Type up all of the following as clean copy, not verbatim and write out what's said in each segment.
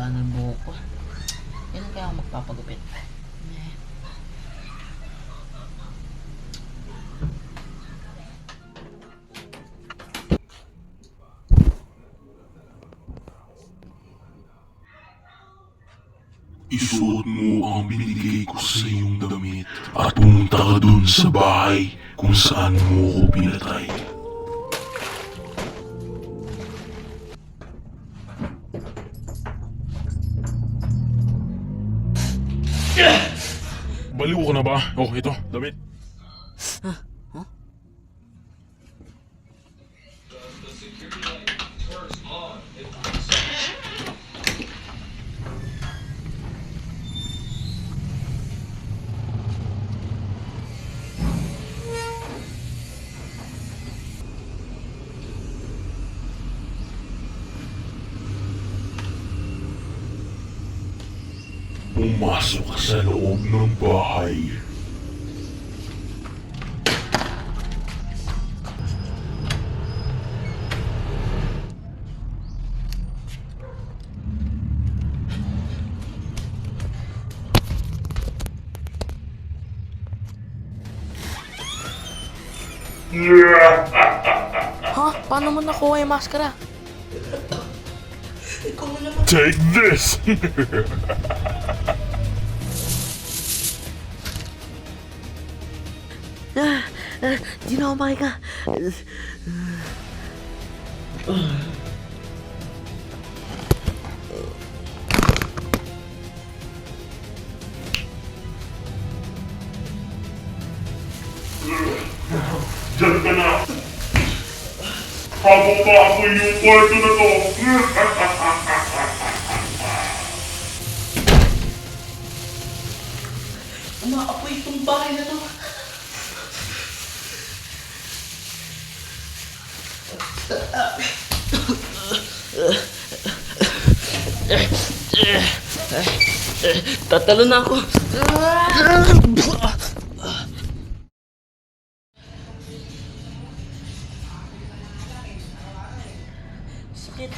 haba ng buhok ko. Kailan kaya ako magpapagupit? Isuot mo ang binigay ko sa iyong damit at pumunta ka dun sa bahay kung saan mo ko pinatay. Baliw ka na ba? Oh, ito, damit. Pumasok ka sa loob ng bahay. Ha? Paano mo nakuha yung maskara? Take this! Di na ako makika. Diyan ka na! Habang maamoy yung kwarto na to! Umaapoy itong bahay na to. Tatalo na ako. Sakit.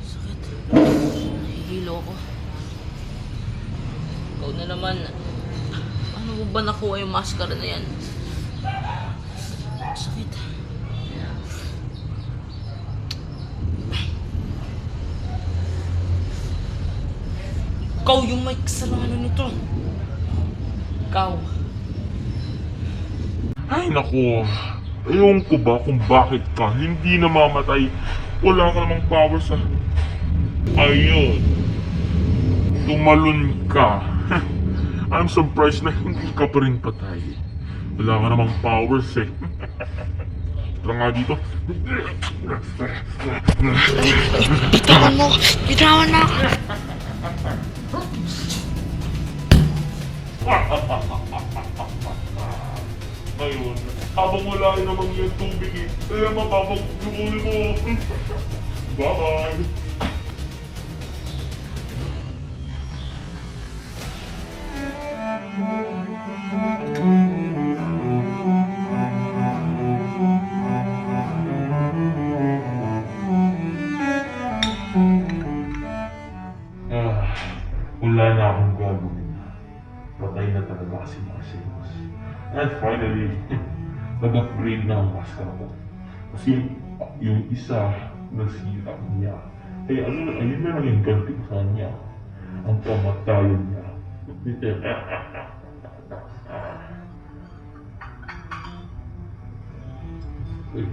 Sakit. Nahihilo ako. Ikaw na naman. Paano mo ba nakuha yung maskara na yan? Sakit. Ikaw yung may kasalanan nito. Ikaw. Ay naku, ewan ko ba kung bakit ka hindi namamatay. Wala ka namang power sa... Ayun. Tumalon ka. I'm surprised na hindi ka pa rin patay. Wala ka namang powers eh. Tara nga dito. Bitawan mo! Bitawan mo! Ngayon, habang wala namang yung tubig eh, kaya mapapagdukuli mo. Bye-bye! Wala na akong gagawin. Patay na talaga si Marcellus. And finally, nag-upgrade na ang maskara ko. Kasi yung isa, nasira niya. Eh ayun na lang yung ganti sa niya. Ang kamatayan niya. Uy.